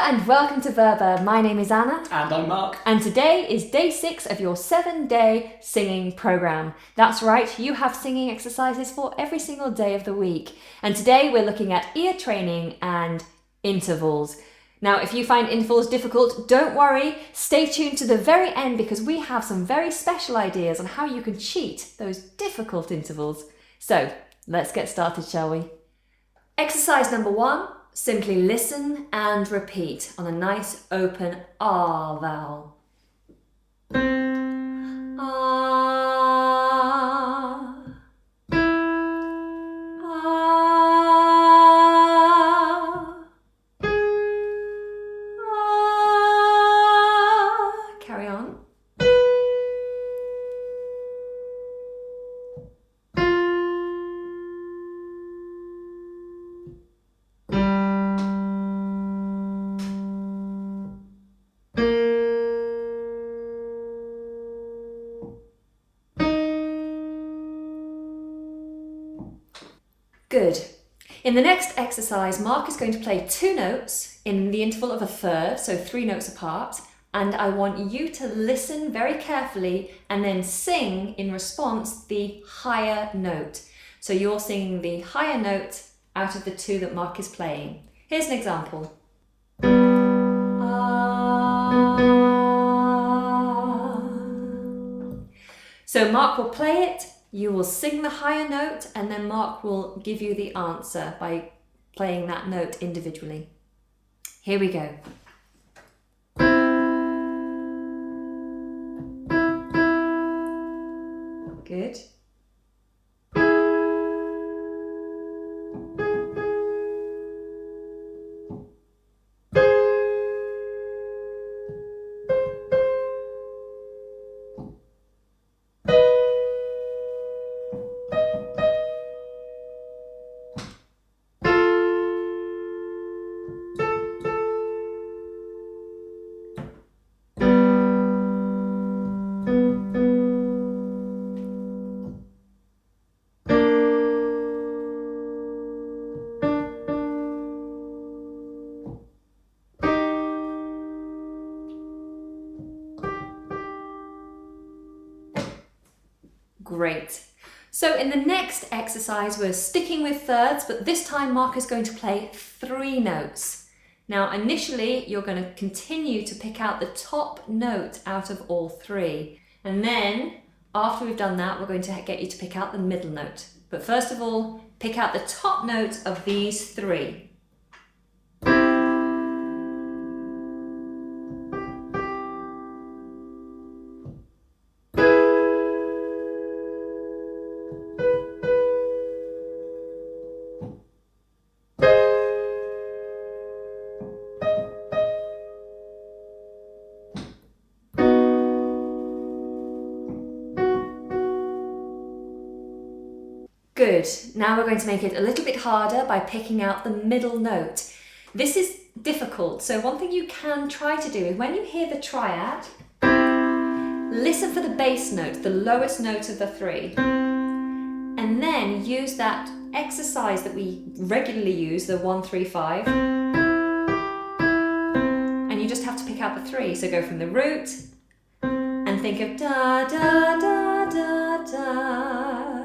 and welcome to Verba. My name is Anna. And I'm Mark. And today is day 6 of your 7-day singing program. That's right, you have singing exercises for every single day of the week. And today we're looking at ear training and intervals. Now, if you find intervals difficult, don't worry. Stay tuned to the very end because we have some very special ideas on how you can cheat those difficult intervals. So, let's get started, shall we? Exercise number 1. Simply listen and repeat on a nice open R vowel. Ah, ah, ah. Carry on. Good. In the next exercise, Mark is going to play 2 notes in the interval of a third, so 3 notes apart, and I want you to listen very carefully and then sing in response the higher note. So you're singing the higher note out of the 2 that Mark is playing. Here's an example. Ah. So Mark will play it. You will sing the higher note and then Mark will give you the answer by playing that note individually. Here we go. Good. Great. So in the next exercise, we're sticking with thirds, but this time Mark is going to play 3 notes. Now, initially, you're going to continue to pick out the top note out of all 3. And then, after we've done that, we're going to get you to pick out the middle note. But first of all, pick out the top note of these 3. Good. Now we're going to make it a little bit harder by picking out the middle note. This is difficult, so one thing you can try to do is when you hear the triad, listen for the bass note, the lowest note of the 3, and then use that exercise that we regularly use, the 1, 3, 5, and you just have to pick out the 3. So go from the root and think of da, da, da, da, da.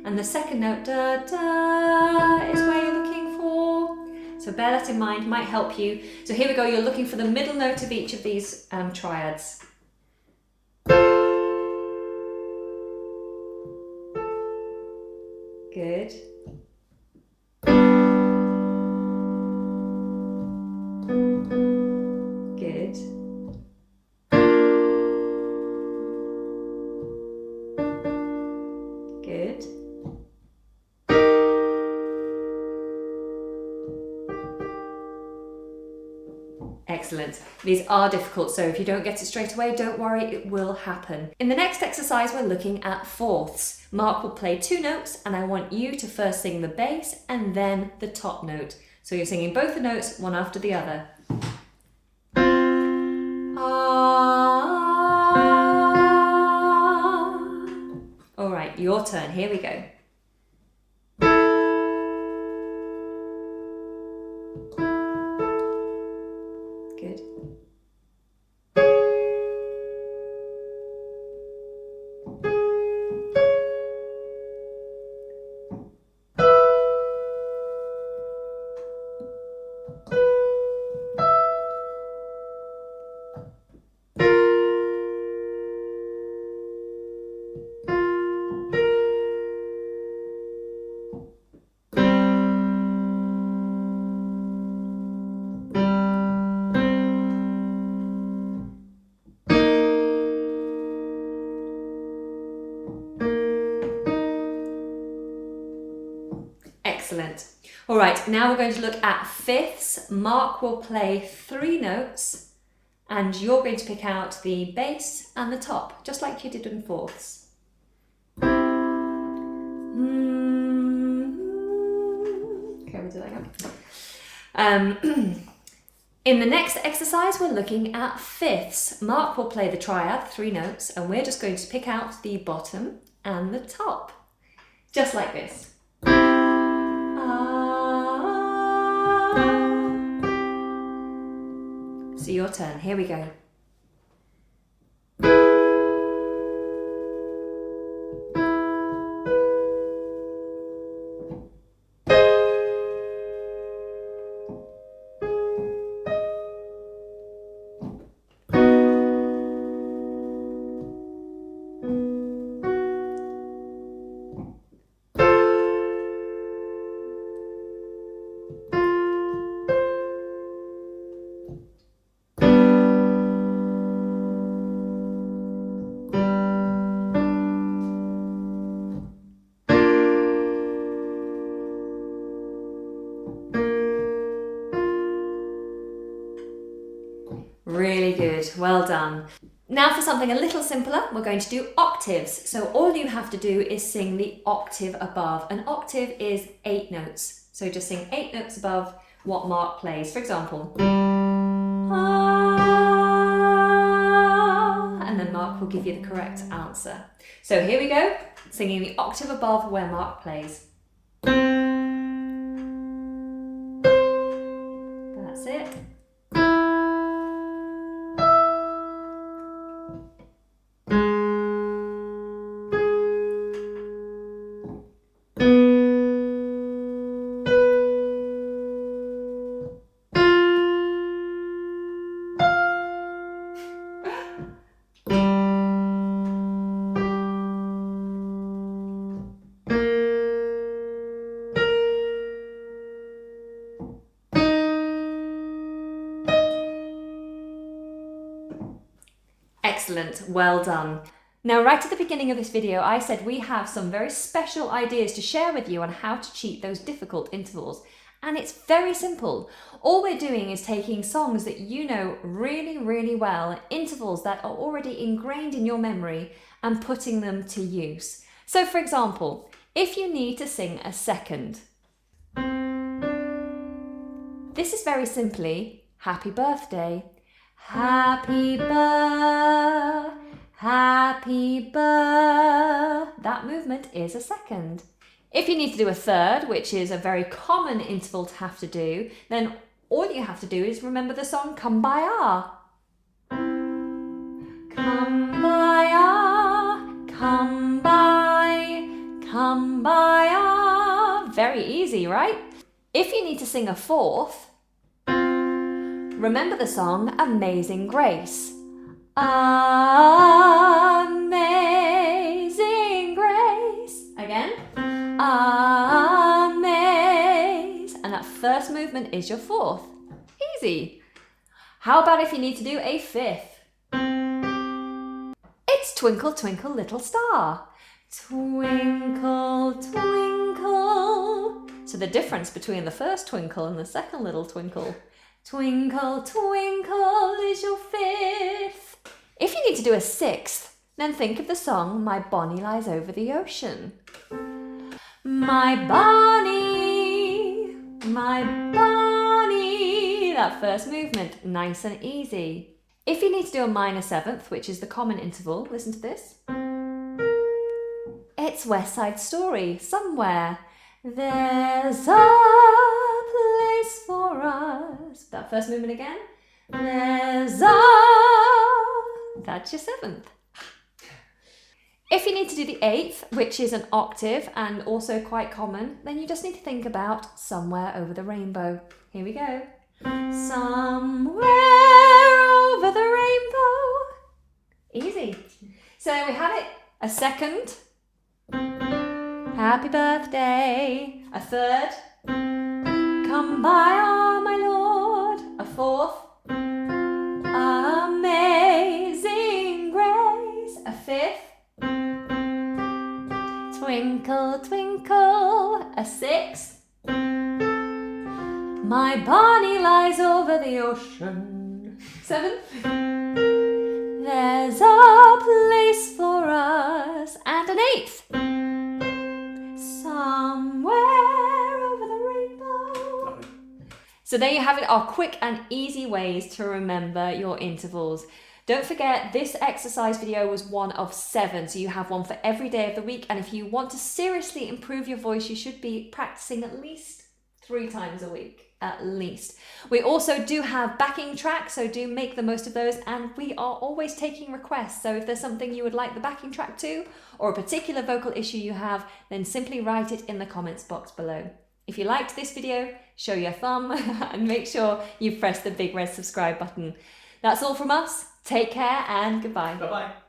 And the second note, da, da, is where you're looking for. So bear that in mind, might help you. So here we go, you're looking for the middle note of each of these triads. Good. Good. Good. Excellent. These are difficult, so if you don't get it straight away, don't worry, it will happen. In the next exercise, we're looking at fourths. Mark will play 2 notes, and I want you to first sing the bass and then the top note. So you're singing both the notes, one after the other. Ah. All right, your turn. Here we go. All right, now we're going to look at fifths. Mark will play 3 notes and you're going to pick out the bass and the top, just like you did in fourths. Okay, we'll do that again. In the next exercise, we're looking at fifths. Mark will play the triad, 3 notes, and we're just going to pick out the bottom and the top, just like this. So your turn, here we go. Really good, well done. Now for something a little simpler, we're going to do octaves. So all you have to do is sing the octave above. An octave is 8 notes. So just sing 8 notes above what Mark plays. For example, and then Mark will give you the correct answer. So here we go, singing the octave above where Mark plays. That's it. Excellent, well done. Now, right at the beginning of this video, I said we have some very special ideas to share with you on how to cheat those difficult intervals. And it's very simple. All we're doing is taking songs that you know really, really well, intervals that are already ingrained in your memory, and putting them to use. So for example, if you need to sing a second, this is very simply Happy Birthday. Happy that movement is a second. If you need to do a third, which is a very common interval to have to do, then all you have to do is remember the song Come By Ah. Come by ah, come by ah. Very easy, right? If you need to sing a fourth, remember the song Amazing Grace. Amazing Grace. Again. Amaze. And that first movement is your fourth. Easy. How about if you need to do a fifth? It's Twinkle, Twinkle, Little Star. Twinkle, twinkle. So the difference between the first twinkle and the second little twinkle. Twinkle, twinkle is your fifth. If you need to do a sixth, then think of the song My Bonnie Lies Over the Ocean. My Bonnie, that first movement, nice and easy. If you need to do a minor seventh, which is the common interval, listen to this. It's West Side Story, Somewhere. There's a place for us. That first movement again. That's your seventh. If you need to do the eighth, which is an octave and also quite common, then you just need to think about Somewhere Over the Rainbow. Here we go. Somewhere over the rainbow. Easy. So we have it. A second. Happy birthday. A third. Come by, ah, my lord. A fourth. Amazing Grace. A fifth. Twinkle, twinkle. A sixth. My Barney lies over the ocean. 7. There's a place for us. And an 8th. Somewhere over the rainbow. So there you have it, our quick and easy ways to remember your intervals. Don't forget, this exercise video was one of 7, so you have one for every day of the week. And if you want to seriously improve your voice, you should be practicing at least 3 times a week. At least. We also do have backing tracks, so do make the most of those, and we are always taking requests. So if there's something you would like the backing track to, or a particular vocal issue you have, then simply write it in the comments box below. If you liked this video, show your thumb and make sure you press the big red subscribe button. That's all from us. Take care and goodbye. Bye-bye.